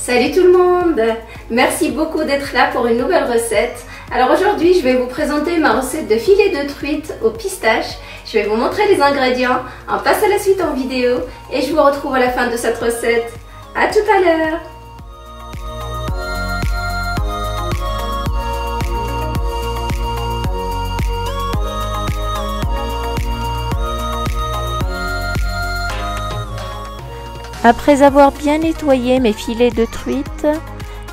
Salut tout le monde! Merci beaucoup d'être là pour une nouvelle recette. Alors aujourd'hui, je vais vous présenter ma recette de filet de truite au pistache. Je vais vous montrer les ingrédients, on passe à la suite en vidéo et je vous retrouve à la fin de cette recette. À tout à l'heure! Après avoir bien nettoyé mes filets de truite,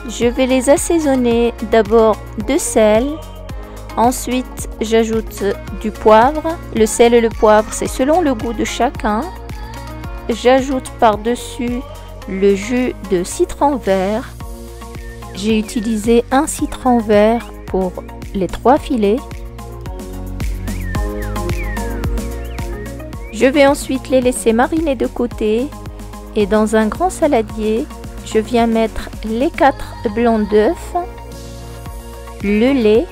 je vais les assaisonner d'abord de sel. Ensuite, j'ajoute du poivre. Le sel et le poivre, c'est selon le goût de chacun. J'ajoute par-dessus le jus de citron vert. J'ai utilisé un citron vert pour les 3 filets. Je vais ensuite les laisser mariner de côté. Et dans un grand saladier, je viens mettre les 4 blancs d'œufs, le lait.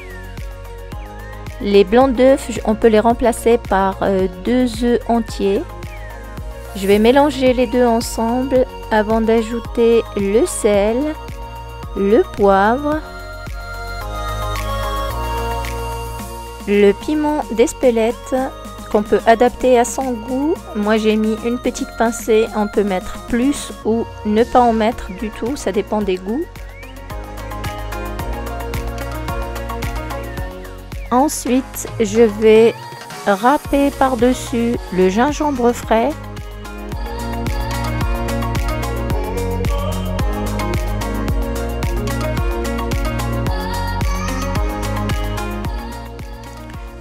Les blancs d'œufs, on peut les remplacer par 2 œufs entiers. Je vais mélanger les deux ensemble avant d'ajouter le sel, le poivre, le piment d'Espelette qu'on peut adapter à son goût. Moi j'ai mis une petite pincée, on peut mettre plus ou ne pas en mettre du tout, ça dépend des goûts. Ensuite je vais râper par-dessus le gingembre frais.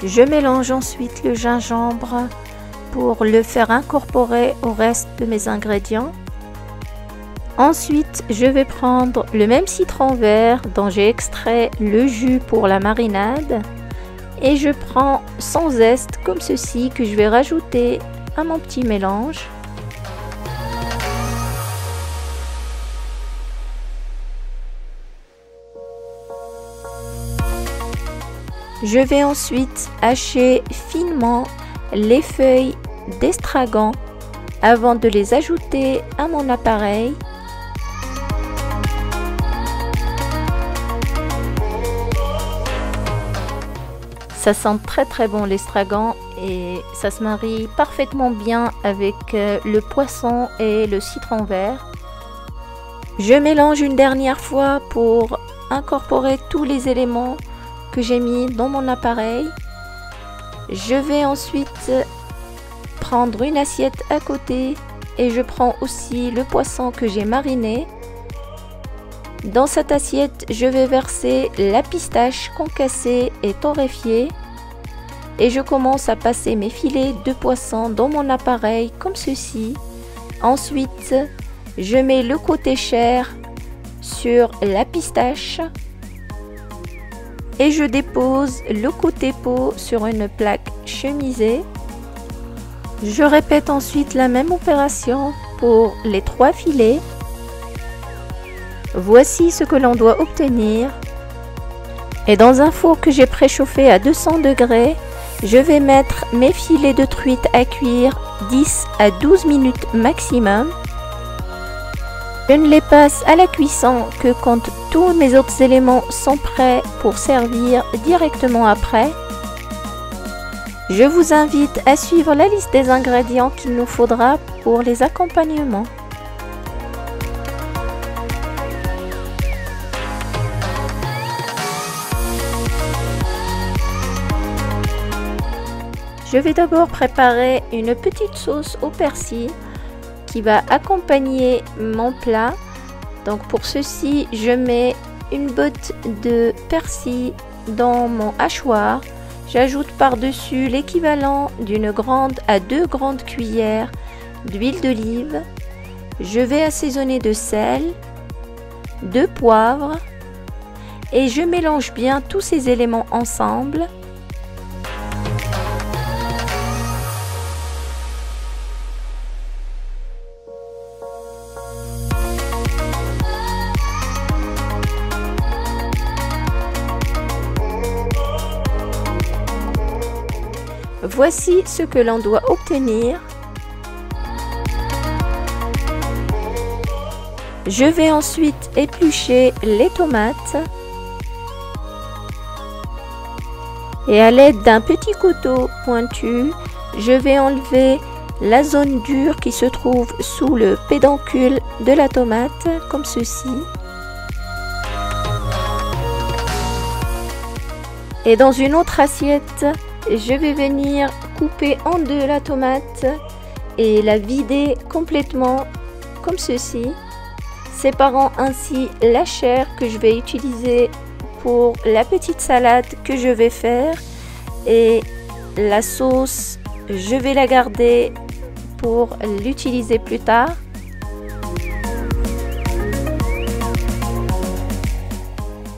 Je mélange ensuite le gingembre pour le faire incorporer au reste de mes ingrédients. Ensuite, je vais prendre le même citron vert dont j'ai extrait le jus pour la marinade et je prends son zeste comme ceci que je vais rajouter à mon petit mélange. Je vais ensuite hacher finement les feuilles d'estragon avant de les ajouter à mon appareil. Ça sent très bon l'estragon et ça se marie parfaitement bien avec le poisson et le citron vert. Je mélange une dernière fois pour incorporer tous les éléments que j'ai mis dans mon appareil. Je vais ensuite prendre une assiette à côté et je prends aussi le poisson que j'ai mariné. Dans cette assiette, je vais verser la pistache concassée et torréfiée et je commence à passer mes filets de poisson dans mon appareil comme ceci. Ensuite, je mets le côté chair sur la pistache et je dépose le côté peau sur une plaque chemisée. Je répète ensuite la même opération pour les 3 filets. Voici ce que l'on doit obtenir. Et dans un four que j'ai préchauffé à 200 degrés, je vais mettre mes filets de truite à cuire 10 à 12 minutes maximum. Je ne les passe à la cuisson que quand tous mes autres éléments sont prêts pour servir directement après. Je vous invite à suivre la liste des ingrédients qu'il nous faudra pour les accompagnements. Je vais d'abord préparer une petite sauce au persil qui va accompagner mon plat. Donc pour ceci, je mets une botte de persil dans mon hachoir. J'ajoute par-dessus l'équivalent d'une grande à 2 grandes cuillères d'huile d'olive. Je vais assaisonner de sel, de poivre et je mélange bien tous ces éléments ensemble. Voici ce que l'on doit obtenir. Je vais ensuite éplucher les tomates et à l'aide d'un petit couteau pointu, je vais enlever la zone dure qui se trouve sous le pédoncule de la tomate, comme ceci. Et dans une autre assiette, je vais venir couper en deux la tomate et la vider complètement, comme ceci, séparant ainsi la chair que je vais utiliser pour la petite salade que je vais faire, et la sauce, je vais la garder pour l'utiliser plus tard.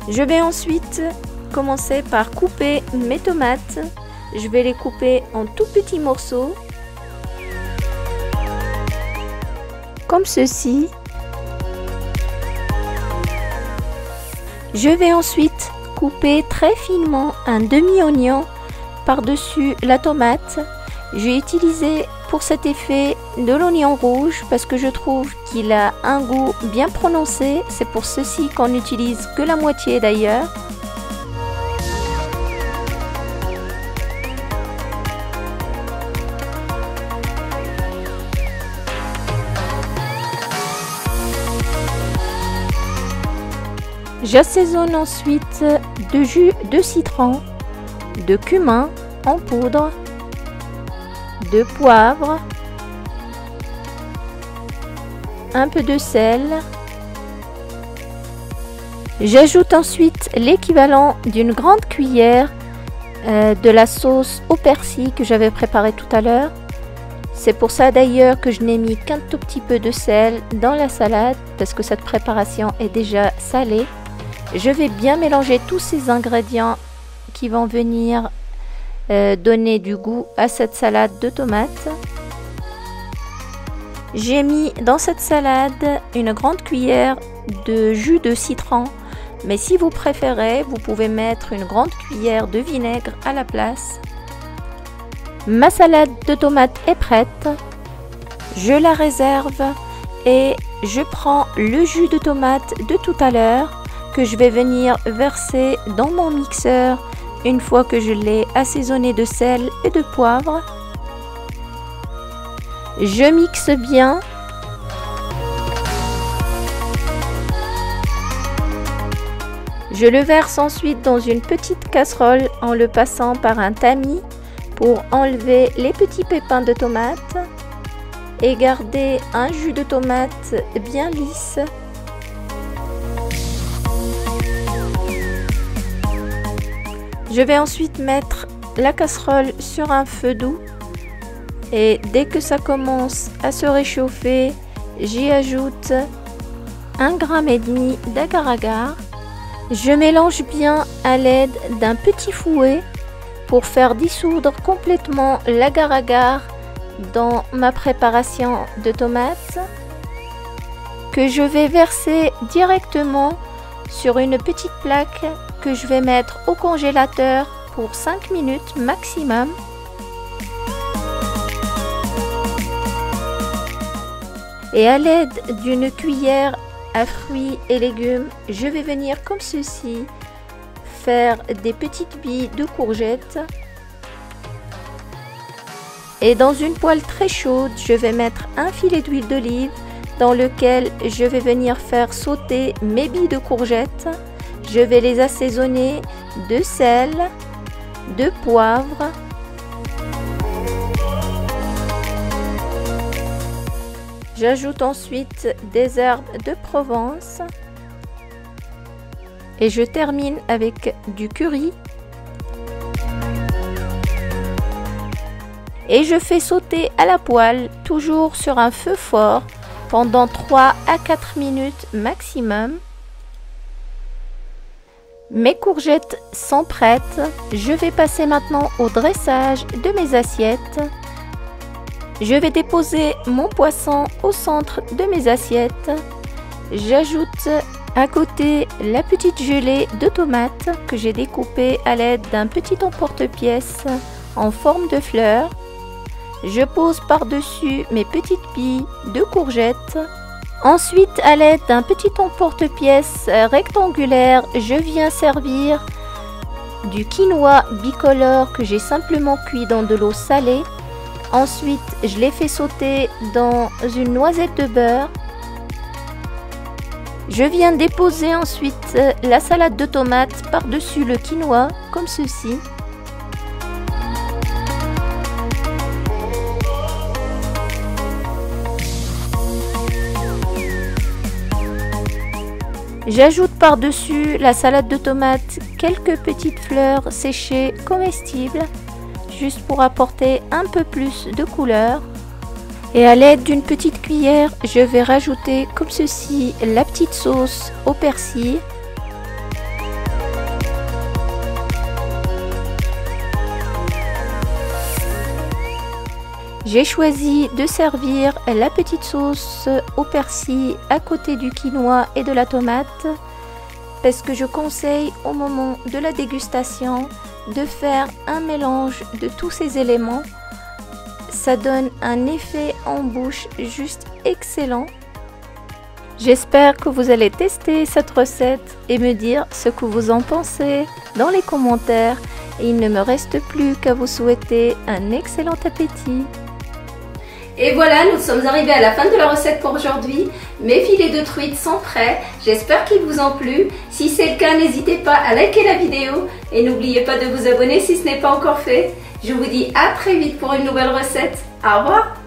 Je vais ensuite commencer par couper mes tomates. Je vais les couper en tout petits morceaux, comme ceci. Je vais ensuite couper très finement un demi-oignon par-dessus la tomate. J'ai utilisé pour cet effet de l'oignon rouge parce que je trouve qu'il a un goût bien prononcé. C'est pour ceci qu'on n'utilise que la moitié d'ailleurs. J'assaisonne ensuite de jus de citron, de cumin en poudre, de poivre, un peu de sel. J'ajoute ensuite l'équivalent d'une grande cuillère de la sauce au persil que j'avais préparée tout à l'heure. C'est pour ça d'ailleurs que je n'ai mis qu'un tout petit peu de sel dans la salade parce que cette préparation est déjà salée. Je vais bien mélanger tous ces ingrédients qui vont venir donner du goût à cette salade de tomates. J'ai mis dans cette salade une grande cuillère de jus de citron, mais si vous préférez, vous pouvez mettre une grande cuillère de vinaigre à la place. Ma salade de tomates est prête. Je la réserve et je prends le jus de tomate de tout à l'heure que je vais venir verser dans mon mixeur une fois que je l'ai assaisonné de sel et de poivre. Je mixe bien. Je le verse ensuite dans une petite casserole en le passant par un tamis pour enlever les petits pépins de tomate et garder un jus de tomate bien lisse. Je vais ensuite mettre la casserole sur un feu doux et dès que ça commence à se réchauffer, j'y ajoute 1,5 g d'agar-agar. Je mélange bien à l'aide d'un petit fouet pour faire dissoudre complètement l'agar-agar dans ma préparation de tomates que je vais verser directement sur une petite plaque que je vais mettre au congélateur pour 5 minutes maximum. Et à l'aide d'une cuillère à fruits et légumes, je vais venir comme ceci faire des petites billes de courgettes. Et dans une poêle très chaude, je vais mettre un filet d'huile d'olive dans lequel je vais venir faire sauter mes billes de courgettes. Je vais les assaisonner de sel, de poivre, j'ajoute ensuite des herbes de Provence et je termine avec du curry. Et je fais sauter à la poêle, toujours sur un feu fort, pendant 3 à 4 minutes maximum. Mes courgettes sont prêtes. Je vais passer maintenant au dressage de mes assiettes. Je vais déposer mon poisson au centre de mes assiettes. J'ajoute à côté la petite gelée de tomates que j'ai découpée à l'aide d'un petit emporte-pièce en forme de fleur. Je pose par-dessus mes petites billes de courgettes Ensuite, à l'aide d'un petit emporte-pièce rectangulaire, je viens servir du quinoa bicolore que j'ai simplement cuit dans de l'eau salée. Ensuite, je l'ai fait sauter dans une noisette de beurre. Je viens déposer ensuite la salade de tomates par-dessus le quinoa, comme ceci. J'ajoute par-dessus la salade de tomates quelques petites fleurs séchées comestibles, juste pour apporter un peu plus de couleur. Et à l'aide d'une petite cuillère, je vais rajouter comme ceci la petite sauce au persil. J'ai choisi de servir la petite sauce au persil à côté du quinoa et de la tomate parce que je conseille au moment de la dégustation de faire un mélange de tous ces éléments. Ça donne un effet en bouche juste excellent. J'espère que vous allez tester cette recette et me dire ce que vous en pensez dans les commentaires. Et il ne me reste plus qu'à vous souhaiter un excellent appétit. Et voilà, nous sommes arrivés à la fin de la recette pour aujourd'hui. Mes filets de truite sont prêts. J'espère qu'ils vous ont plu. Si c'est le cas, n'hésitez pas à liker la vidéo et n'oubliez pas de vous abonner si ce n'est pas encore fait. Je vous dis à très vite pour une nouvelle recette. Au revoir!